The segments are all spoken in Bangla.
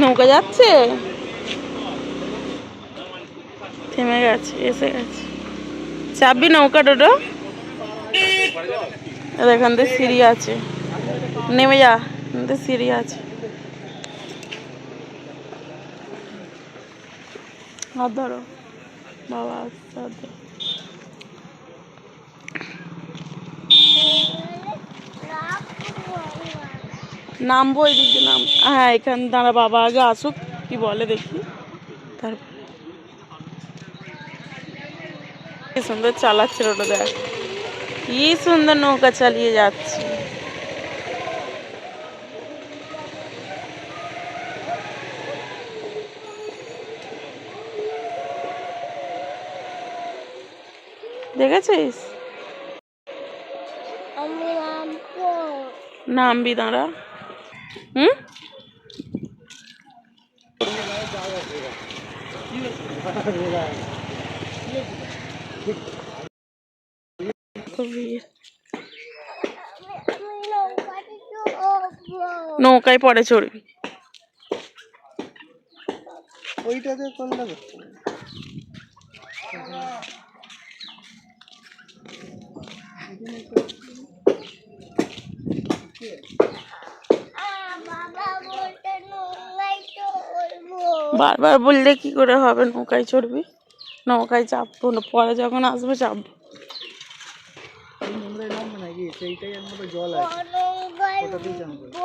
নৌকা যাচ্ছে, থেমে গেছে, এসে গেছে। চাপবি নৌকা টোটো? এখান থেকে সিঁড়ি আছে, নেমে যা, সিঁড়ি আছে। হাত ধরো বাবা, হাত ধরো। নামবো এই দিকে নাম, হ্যাঁ এখান দাঁড়া, বাবা আগে আসুক কি বলে দেখি, তারপর কি সুন্দর চালাচ্ছে ওটা, দেখ কি সুন্দর নৌকা চালিয়ে যাচ্ছে। দেখেছিস? নামবি দাঁড়া। হুম, নৌকায় পরে চড়বি। ওইটাতে করলে বারবার বললে কি করে হবে, নৌকায় চড়বি, নৌকায় চাপবো না, পরে যখন আসবো চাপবো। সেইটাই একমাত্র জল আছে, ওটাতেই চান করবো।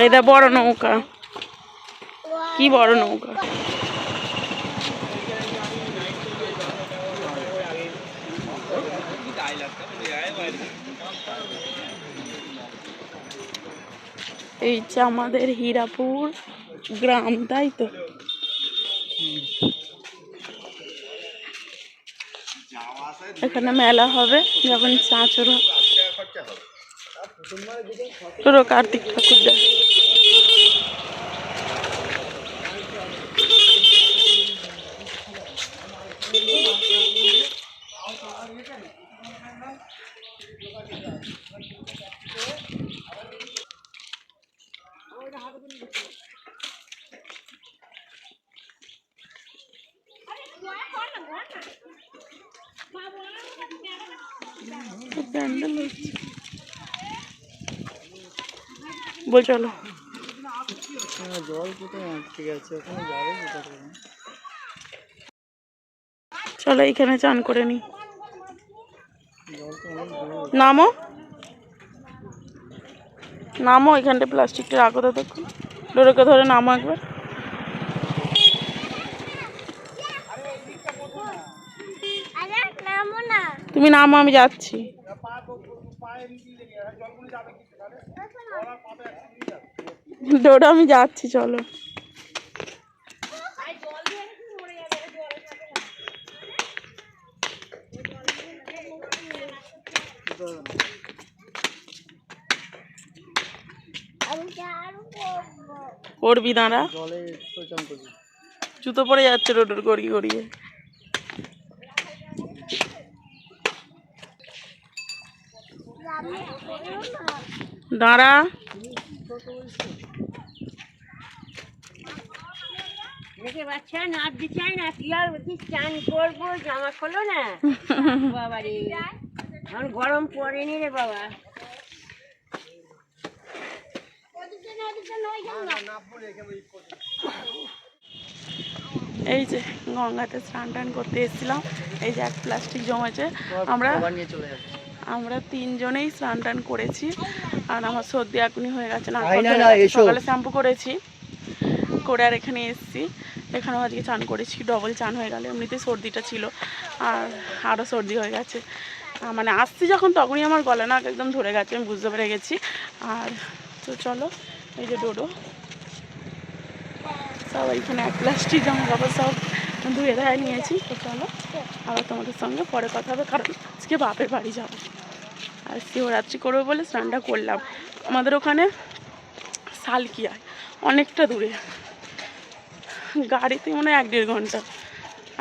এইটা বড় নৌকা, কি বড় নৌকা। এই যে আমাদের হীরাপুর গ্রাম, তাই তো? এখানে মেলা হবে যখন চাঁচর হবে। তোর কার্তিক ঠাকুর দেখ। বল চলো। জল কোথায় আটকে গেছে, ওখানে যাবে কোথা থেকে? চলো এখানে চান করে নি। জল তো অনেক দূর। নামো নামো, এখানটা প্লাস্টিকটা রাখো তো, দেখো ডোরকে ধরে নামো একবার। তুমি নামো, আমি যাচ্ছি। ডোরা আমি যাচ্ছি, চলো। করবি দাঁড়া, জলে চান করবি। জুতো পরে যাচ্ছে রোডের গড়িয়ে গড়িয়ে। দাঁড়া, বাচ্চা নাচতে চায় না, কি আর চান করবো, জামা খোলো না বাবা রে, এখন গরম পড়েনি রে বাবা। এই যে গঙ্গাতে স্নান টান করতে এসেছিলাম, এই যে এক প্লাস্টিক জমেছে, আমরা তিনজনেই স্নান টান করেছি। আর আমার সর্দি এখনই হয়ে গেছে না, সকালে শ্যাম্পু করেছি করে আর এখানে এসেছি, এখানেও আজকে চান করেছি, ডবল চান হয়ে গেল। এমনিতেই সর্দিটা ছিল আর আরও সর্দি হয়ে গেছে, মানে আসছি যখন তখনই আমার গলা নাক একদম ধরে গেছে, আমি বুঝতে পেরে গেছি। আর তো চলো, এই যে ডোডো সব এইখানে এক প্লাস্টিক জামা কাপড় সব ধুয়ে ধায় নিয়েছি। তো চলো আবার তোমাদের সঙ্গে পরে কথা হবে, কারণ আজকে বাপের বাড়ি যাবো আর শিবরাত্রি করবো বলে স্নানটা করলাম। আমাদের ওখানে সালকিয়ায় অনেকটা দূরে, গাড়িতে মনে হয় 1-1.5 ঘন্টা।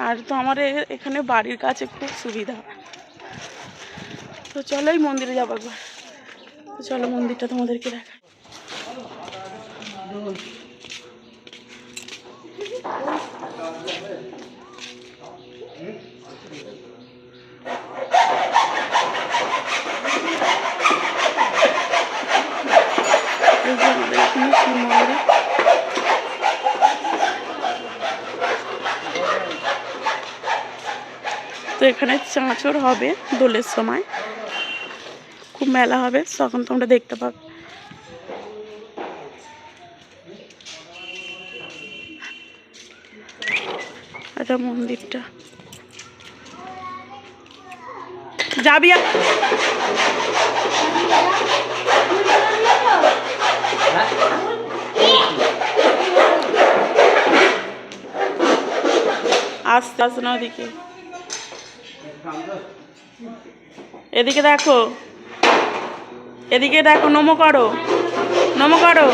আর তো আমার এখানে বাড়ির কাছে খুব সুবিধা। তো চলো এই মন্দিরে যাবো একবার, তো চলো মন্দিরটা তোমাদেরকে দেখাই। তো এখানে চাঁচর হবে দোলের সময়, খুব মেলা হবে, তখন তোমরা দেখতে পাবে। এটা মন্দিরটা। যাবি আস্তে আস্তে না, ওদিকে এদিকে দেখো, এদিকে দেখো, নমো করো, নমো করো,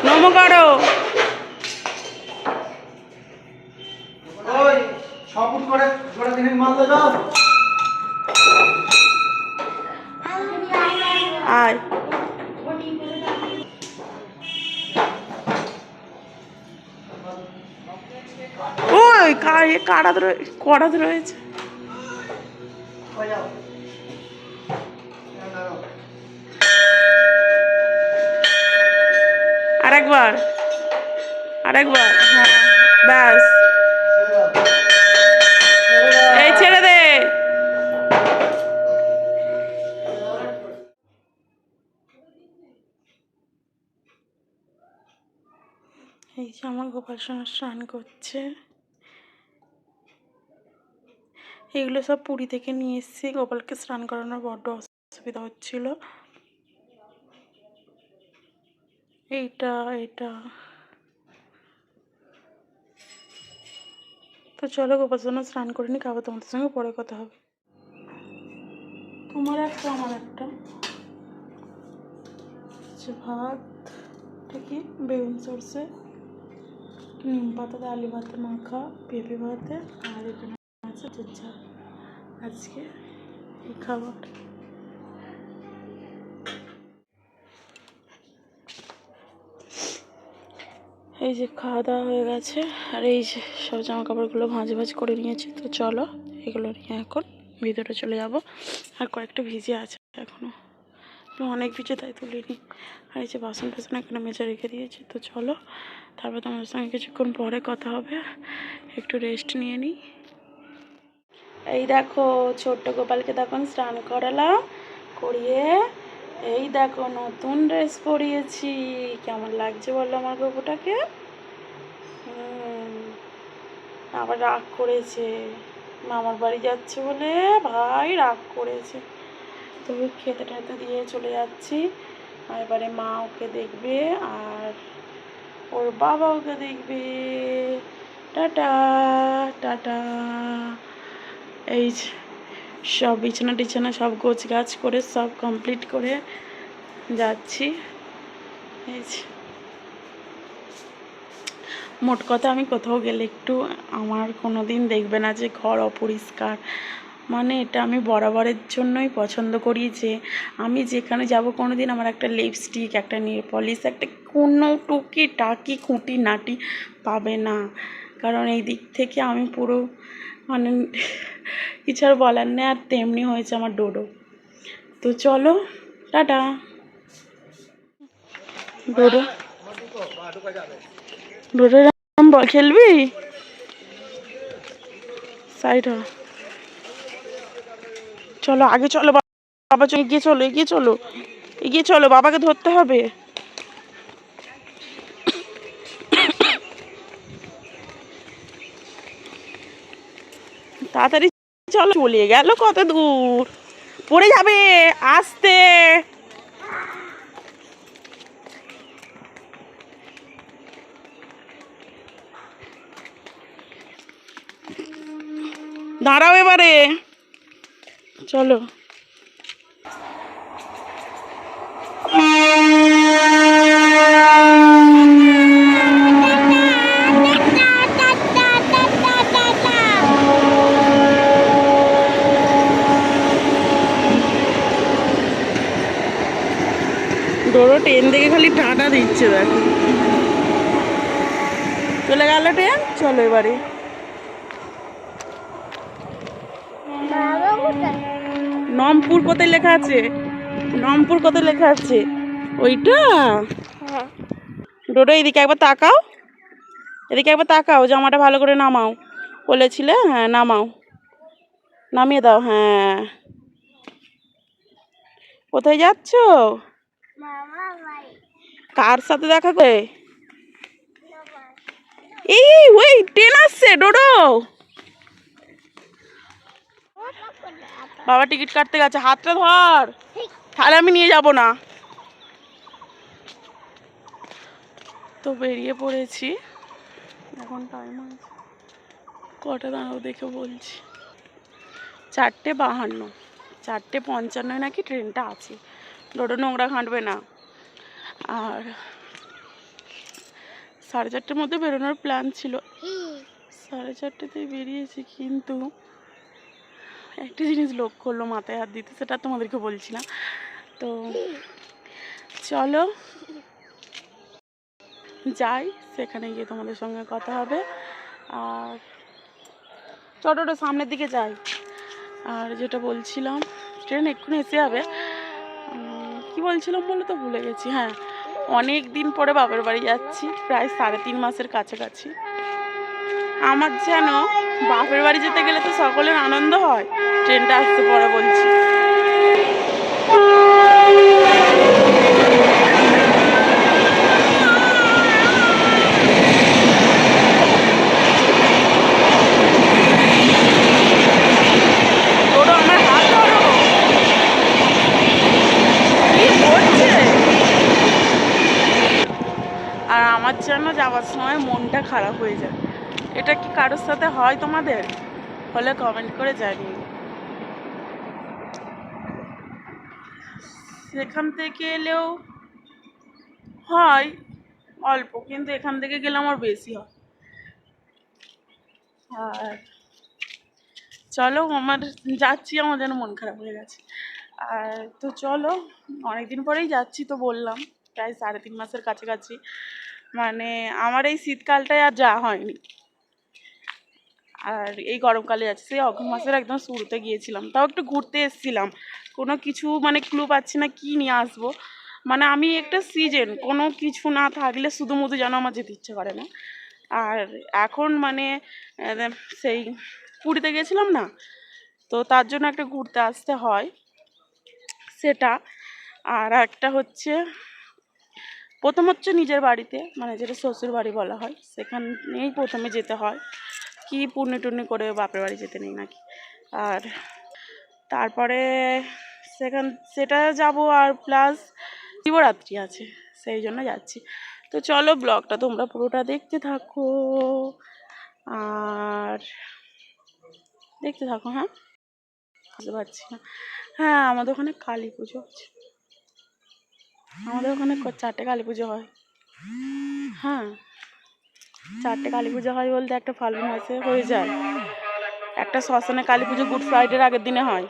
নমো করো। আয় ওই কড়াতে রয়েছে। আরেকবার, আরেকবার, হ্যাঁ ব্যাস, এই ছেড়ে দে। এই যে আমার গোপাল সোনা স্নান করছে। এগুলো সব পুরী থেকে নিয়ে এসেছি, গোপালকে স্নান করানোর বড্ড অসুবিধা হচ্ছিল। এইটা এটা তো চলো গোপাল সোনা স্নান করে নি, খাবার তোমাদের সঙ্গে পরে কথা হবে। তোমার একটা আমার একটা ভাত, কি বেগুন সরষে, নিম পাতাতে আলু ভাতে মাখা, পেঁপে ভাতে, আর এখানে আছে ঝাল। আজকে এই খাবার। এই যে খাওয়া দাওয়া হয়ে গেছে, আর এই যে সব জামা কাপড়গুলো ভাঁজ করে নিয়েছি। তো চলো এগুলো নিয়ে এখন ভিতরে চলে যাব। আর কয়েকটা ভিজে আছে এখনো, অনেক ভিজে তাই তুলিনি। আর এই যে বাসন টাসন এখানে মেজে রেখে দিয়েছি। তো চলো তারপর তোমাদের সঙ্গে কিছুক্ষণ পরে কথা হবে, একটু রেস্ট নিয়ে নিই। এই দেখো ছোট্ট গোপালকে তখন স্নান করালাম, করিয়ে এই দেখো নতুন ড্রেস পরিয়েছি। কেমন লাগছে বললো আমার গপুটাকে? আবার রাগ করেছে, মামার বাড়ি যাচ্ছে বলে ভাই রাগ করেছে। তো খেতে টেতে দিয়ে চলে যাচ্ছি। আর এবারে মা ওকে দেখবে আর ওর বাবা ওকে দেখবে। Tata tata. এই সব বিছানা টিছানা সব গোছ গাছ করে সব কমপ্লিট করে যাচ্ছি। এই মোট কথা আমি কোথাও গেলে একটু আমার কোনো দিন দেখবে না যে ঘর অপরিষ্কার। মানে এটা আমি বরাবরের জন্যই পছন্দ করি যে আমি যেখানে যাব কোনো দিন আমার একটা লিপস্টিক, একটা নেল পলিশ, একটা কোনো টুকি টাকি খুঁটি নাটি পাবে না। কারণ এই দিক থেকে আমি পুরো মানে কিছু আর বলার নেই। আর তেমনি হয়েছে আমার ডোডো। তো চলো টাটা। ডোডো ডোডো বল খেলবি? সাইড হ, চলো আগে চলো বাবা, চলো এগিয়ে চলো, এগিয়ে চলো, এগিয়ে চলো, বাবাকে ধরতে হবে। তাড়াতাড়ি চলো, চলে গেল কত দূর, পড়ে যাবে, আসতে। দাঁড়াও এবারে, চলো। ডোরো ট্রেন দেখে খালি টাটা দিচ্ছে, দেখো চলে গেল ট্রেন। চলো এবারে নমপুর কোথায় লেখা আছে? নমপুর কোথায় লেখা আছে? ওইটা। ডোডো এদিকে একবার তাকাও, এদিকে একবার তাকাও, জামাটা ভালো করে নামাও বলেছিলে। হ্যাঁ নামাও, নামিয়ে দাও। হ্যাঁ কোথায় যাচ্ছ? কার সাথে দেখা করে? এই ওই ট্রেন আসছে ডোডো। বাবা টিকিট কাটতে গেছে, হাতটা ধর, তাহলে আমি নিয়ে যাব না। তো বেরিয়ে পড়েছি, এখন টাইম আছে কটা দাঁড়াও দেখে বলছি, 4:52, 4:55 নাকি ট্রেনটা আছে। ডোডো নোংরা ঘাঁটবে না। আর 4:30 মধ্যে বেরোনোর প্ল্যান ছিল, 4:30তেই বেরিয়েছি, কিন্তু একটা জিনিস লক্ষ্য করলো মাথায় হাত দিতে, সেটা তোমাদেরকে বলছিলাম। তো চলো যাই, সেখানে গিয়ে তোমাদের সঙ্গে কথা হবে। আর চটোটা সামনের দিকে যাই। আর যেটা বলছিলাম, ট্রেন এক্ষুনি এসে যাবে। কি বলছিলাম বলো তো, ভুলে গেছি। হ্যাঁ, অনেক দিন পরে বাপের বাড়ি যাচ্ছি, প্রায় 3.5 মাসের কাছাকাছি। আমার যেন বাপের বাড়ি যেতে গেলে তো সকলের আনন্দ হয়, ট্রেনটা আসতে পরে বলছি। আর আমার যেন যাওয়ার সময় মনটা খারাপ হয়ে যায়। এটা কি কারোর সাথে হয় তোমাদের? হলে কমেন্ট করে জানিও। সেখান থেকে এলেও হয় অল্প, কিন্তু এখান থেকে গেলে আমার বেশি হয়। আর চলো, আমার যাচ্ছি, আমার যেন মন খারাপ হয়ে গেছে। আর তো চলো, অনেকদিন পরেই যাচ্ছি, তো বললাম প্রায় 3.5 মাসের কাছাকাছি। মানে আমার এই শীতকালটায় আর যাওয়া হয়নি, আর এই গরমকালে যাচ্ছি। সেই অগ্রহায়ণ মাসের একদম শুরুতে গিয়েছিলাম, তাও একটু ঘুরতে এসেছিলাম, কোনো কিছু মানে ক্লু পাচ্ছি না কি নিয়ে আসবো। মানে আমি একটা সিজন, কোনো কিছু না থাকলে শুধু মুধু যেন আমার যেতে ইচ্ছে করে না। আর এখন মানে সেই পুরীতে গেছিলাম না, তো তার জন্য একটা ঘুরতে আসতে হয় সেটা। আর একটা হচ্ছে, প্রথম হচ্ছে নিজের বাড়িতে, মানে যেটা শ্বশুর বাড়ি বলা হয়, সেখানেই প্রথমে যেতে হয়, কি পুণ্যি টুণ্যি করে বাপের বাড়ি যেতে নেই নাকি। আর তারপরে সেটা যাব, আর প্লাস শিবরাত্রি আছে, সেই জন্য যাচ্ছি। তো চলো, ব্লগটা তোমরা পুরোটা দেখতে থাকো, আর দেখতে থাকো। হ্যাঁ, বুঝতে পারছি না। হ্যাঁ, আমাদের ওখানে কালী পুজো আছে, আমাদের ওখানে 4টে কালী পুজো হয়। হ্যাঁ, 4টে কালী পুজো হয় বলতে, একটা ফাল্গুন মাসে হয়ে যায়, একটা শ্মশানে কালী পুজো গুড ফ্রাইডের আগের দিনে হয়,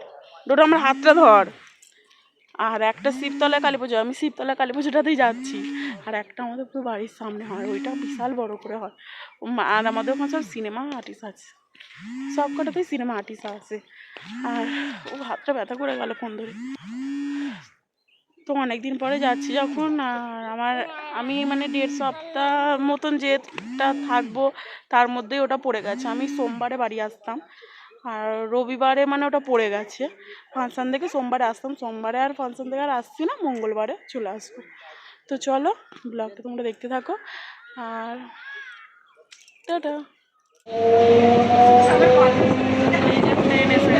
দুটো আমার হাতটা ধর। আর একটা শিবতলায় কালী পুজো, আমি শিবতলা কালী পুজোটাতেই যাচ্ছি। আর একটা আমাদের পুরো বাড়ির সামনে হয়, ওইটা বিশাল বড় করে হয়। আর আমাদের ওখানে সব সিনেমা আর্টিস্ট আছে, সব কটাতেই সিনেমা আর্টিস্ট আছে। আর ও হাতটা ব্যথা করে গেল ফোন ধরে। তো অনেকদিন পরে যাচ্ছি যখন, আর আমি মানে 1.5 সপ্তাহ মতন যেটা থাকবো, তার মধ্যেই ওটা পড়ে গেছে। আমি সোমবারে বাড়ি আসতাম, আর রবিবারে মানে ওটা পড়ে গেছে। ফাংশান থেকে সোমবারে আসতাম, সোমবারে আর ফাংশান থেকে আর আসছি না, মঙ্গলবারে চলে আসবো। তো চলো, ব্লগটা তোমরা দেখতে থাকো। আর টাটা। ট্রেন এসে